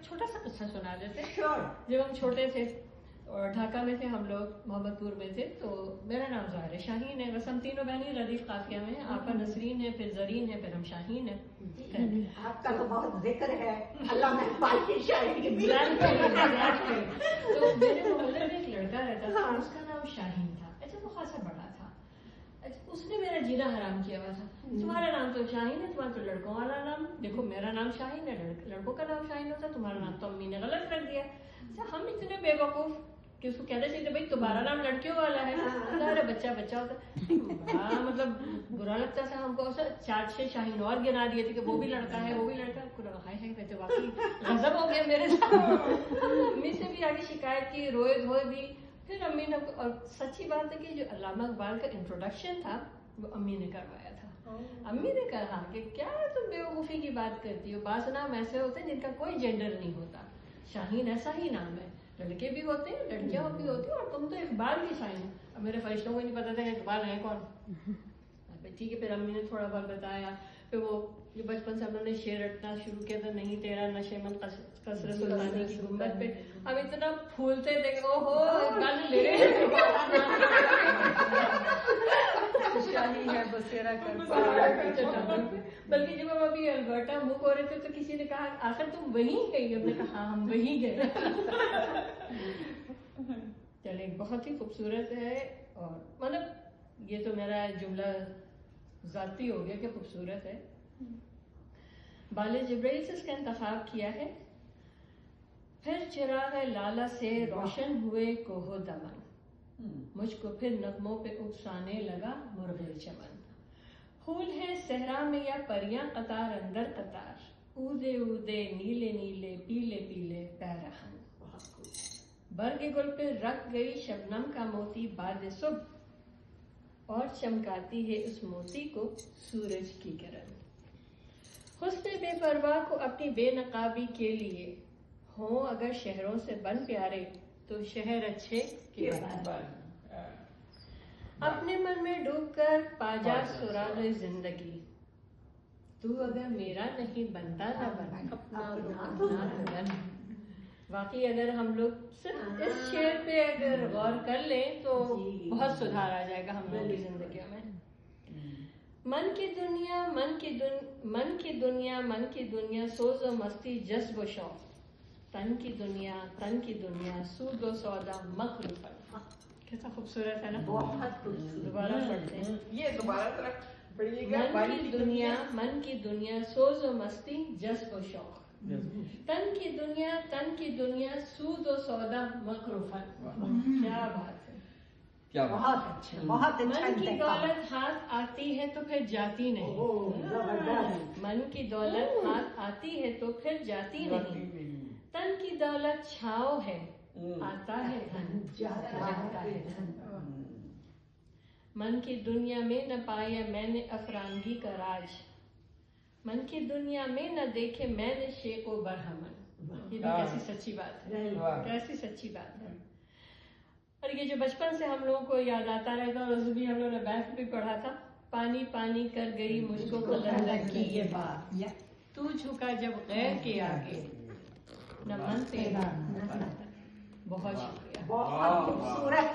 छोटा सा किस्सा सुना देते हैं। श्योर। जब हम छोटे थे और ढाका में थे हम लोग, मोहम्मदपुर में थे, तो मेरा नाम ज़ाहिर शाहीन है, बस हम तीनों बहनी रदीफ काफिया में, आपका नसरीन है, फिर जरीन है, फिर हम शाहीन है। आपका तो बहुत जिक्र है, अल्लाह में पाली शाहीन। तो मेरे मोहल्ले में एक लड़का रहता था, उसका नाम शाहीन था। अच्छा, वो खासा बड़ा था। अच्छा, उसने मेरा जीना हराम किया हुआ था। तुम्हारा नाम तो शाहीन है, तुम्हारा तो लड़कों वाला नाम, देखो मेरा नाम शाहीन है, लड़कों का नाम शाहीन होता, तुम्हारा नाम तो अम्मी ने गलत रख दिया। अच्छा, हम इतने बेवकूफ कि उसको कहना चाहिए भाई तुम्हारा नाम लड़कियों वाला है, अरे बच्चा बच्चा होता। बड़ा मतलब बुरा लगता था हमको। चार छह शाहीन और गिना दिए थे कि वो भी लड़का है, वो भी लड़का है। हाय हाय, मैं तो वाकई गजब हो गया मेरे साथ। अम्मी से भी आगे शिकायत की, रोए धोए भी। फिर अम्मी ने, और सच्ची बात है कि जो अल्लामा इकबाल का इंट्रोडक्शन था वो अम्मी ने करवाया था। अम्मी ने कहा कि क्या तुम बेवकूफी की बात करती हो, बास नाम ऐसे होते हैं जिनका कोई जेंडर नहीं होता। शाहीन ऐसा ही नाम है, लड़के भी होते हैं, लड़कियां भी होती हैं, और तुम तो इकबाल की शाहीन हो। अब मेरे फरिश्तों को नहीं पता था कि इकबाल है कौन। ठीक है, फिर अम्मी ने थोड़ा बहुत बताया। फिर वो जो बचपन से हम लोगों ने शेर रटना शुरू किया था, नहीं तेरा नशेमन कसरत सुल्तानी की गुंबद पे, हम इतना फूलते थे कि ओहो इकबाल ने मेरे शाही है बसेरा कर। बल्कि जब हम अभी अल्बर्टा मूव हो रहे थे तो किसी ने कहा आखिर तुम वहीं गई? हमने कहा हाँ, हम वहीं गए। चले, बहुत ही खूबसूरत है। और मतलब ये तो मेरा जुमला जाती हो गया कि खूबसूरत है। बाले जिब्राइल से इसका इंतखाब किया है। फिर चिराग लाला से रोशन हुए कोहो दमन, मुझको फिर नगमों पे उकसाने लगा मुर्गे चमन। फूल है सहरा में या परियां कतार अंदर कतार, ऊदे ऊदे नीले नीले पीले पीले पैरहन। बर्ग गुल पे रख गई शबनम का मोती बाद सुबह, और चमकाती है उस मोती को सूरज की किरण। हुस्न बेपरवाह को अपनी बेनकाबी के लिए हो अगर शहरों से बन प्यारे, तो शहर अच्छे के बाद। अपने मन में डूबकर पाजा सुराग जिंदगी, तू अगर मेरा नहीं बनता ना बन अपना बन। वाकई अगर हम लोग सिर्फ इस शेर पे अगर गौर कर लें तो बहुत सुधार आ जाएगा हम लोगों की जिंदगी में। मन की दुनिया मन की दुनिया सोज और मस्ती जज्ब और शौक, तन की दुनिया सूद और सौदा मखरूफन। कैसा खूबसूरत है ना, बहुत खूबसूरत। दोबारा पढ़ते हैं ये दोबारा पढ़िएगा। मन की दुनिया सोज और मस्ती जज्ब और शौक, तन की दुनिया सूद और सौदा मखरूफन। क्या बात है, क्या बहुत अच्छा, बहुत अच्छा। मन की दौलत हाथ आती है तो फिर जाती नहीं, मन की दौलत हाथ आती है तो फिर जाती नहीं। तन की दौलत छाओ है, आता है धन, जाता है धन। मन की दुनिया में न पाया मैंने अफरांगी का राज, मन की दुनिया में न देखे मैंने शेख व बरहमन। ये भी कैसी सच्ची बात है, कैसी सच्ची बात है। और ये जो बचपन से हम लोगों को याद आता रहेगा, और उस भी हम लोगों ने बैठ भी पढ़ा था, पानी पानी कर गई मुझको कलंदर की ये बात, तू झुका जब गैर के आगे न मन तेरा। बहुत शुक्रिया। बहुत खूबसूरत।